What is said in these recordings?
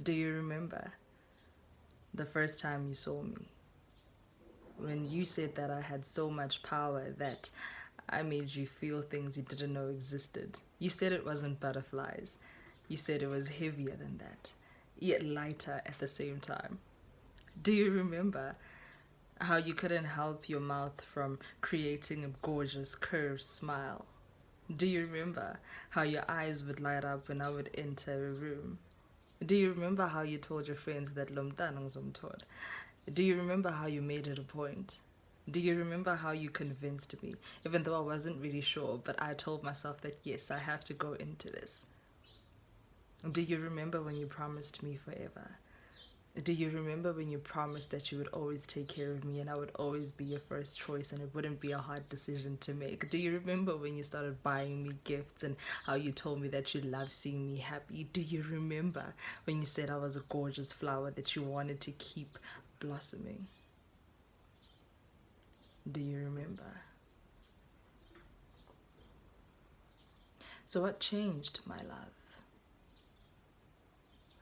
Do you remember the first time you saw me? When you said that I had so much power that I made you feel things you didn't know existed. You said it wasn't butterflies. You said it was heavier than that, yet lighter at the same time. Do you remember how you couldn't help your mouth from creating a gorgeous curved smile? Do you remember how your eyes would light up when I would enter a room? Do you remember how you told your friends that Lomtana ngizomthola? Do you remember how you made it a point? Do you remember how you convinced me, even though I wasn't really sure, but I told myself that yes, I have to go into this? Do you remember when you promised me forever? Do you remember when you promised that you would always take care of me and I would always be your first choice and it wouldn't be a hard decision to make? Do you remember when you started buying me gifts and how you told me that you love seeing me happy? Do you remember when you said I was a gorgeous flower that you wanted to keep blossoming? Do you remember? So what changed, my love?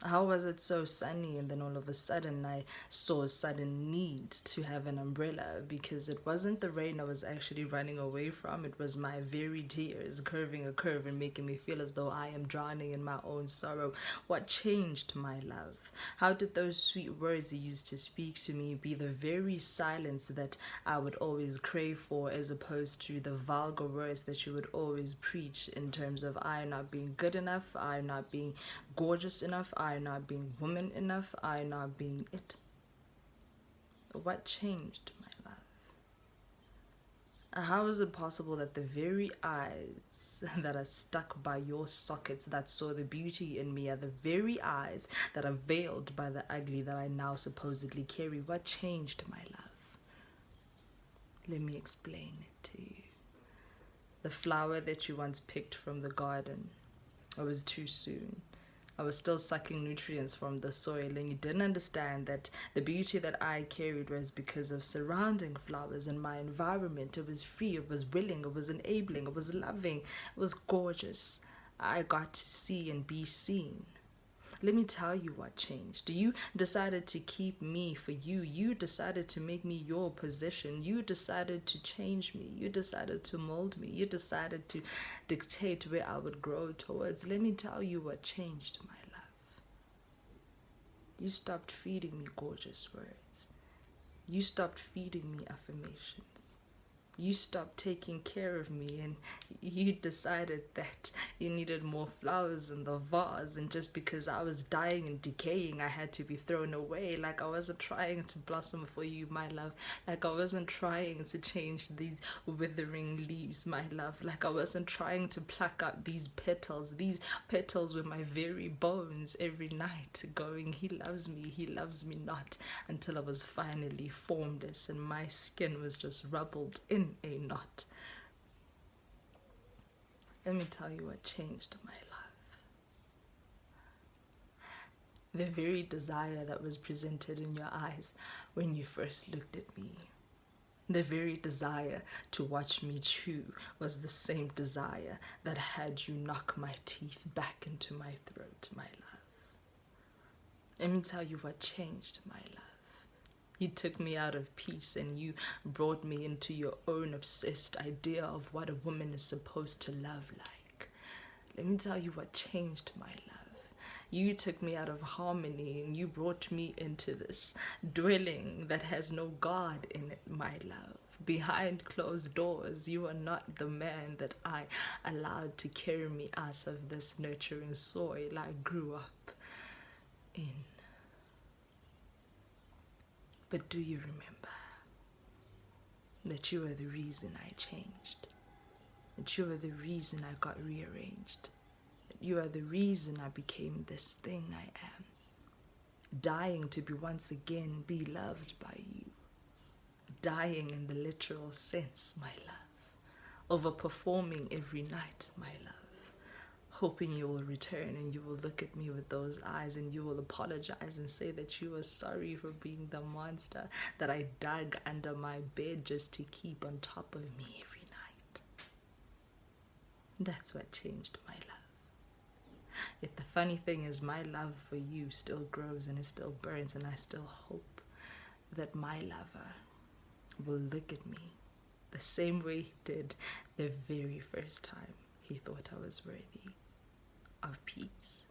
How was it so sunny and then all of a sudden I saw a sudden need to have an umbrella? Because it wasn't the rain I was actually running away from, it was my very tears curving a curve and making me feel as though I am drowning in my own sorrow. What changed, my love? How did those sweet words you used to speak to me be the very silence that I would always crave for, as opposed to the vulgar words that you would always preach in terms of I not being good enough, I not being gorgeous enough, I not being woman enough, I not being it? What changed, my love? How is it possible that the very eyes that are stuck by your sockets that saw the beauty in me are the very eyes that are veiled by the ugly that I now supposedly carry? What changed, my love? Let me explain it to you. The flower that you once picked from the garden, it was too soon. I was still sucking nutrients from the soil, and you didn't understand that the beauty that I carried was because of surrounding flowers and my environment. It was free, it was willing, it was enabling, it was loving, it was gorgeous. I got to see and be seen. Let me tell you what changed. You decided to keep me for you. You decided to make me your possession. You decided to change me. You decided to mold me. You decided to dictate where I would grow towards. Let me tell you what changed, my love. You stopped feeding me gorgeous words. You stopped feeding me affirmations. You stopped taking care of me, and you decided that you needed more flowers in the vase, and just because I was dying and decaying I had to be thrown away. Like I wasn't trying to blossom for you, my love. Like I wasn't trying to change these withering leaves, my love. Like I wasn't trying to pluck out these petals. These petals were my very bones every night, going, he loves me not, until I was finally formless and my skin was just rubbled in a knot. Let me tell you what changed, my love. The very desire that was presented in your eyes when you first looked at me. The very desire to watch me chew was the same desire that had you knock my teeth back into my throat, my love. Let me tell you what changed, my love. You took me out of peace and you brought me into your own obsessed idea of what a woman is supposed to love like. Let me tell you what changed, my love. You took me out of harmony and you brought me into this dwelling that has no God in it, my love. Behind closed doors, you are not the man that I allowed to carry me out of this nurturing soil I grew up in. But do you remember that you are the reason I changed? That you are the reason I got rearranged? That you are the reason I became this thing I am? Dying to be once again be loved by you. Dying in the literal sense, my love. Overperforming every night, my love. Hoping you will return and you will look at me with those eyes and you will apologize and say that you are sorry for being the monster that I dug under my bed just to keep on top of me every night. That's what changed, my love. Yet the funny thing is, my love for you still grows and it still burns, and I still hope that my lover will look at me the same way he did the very first time he thought I was worthy of peace.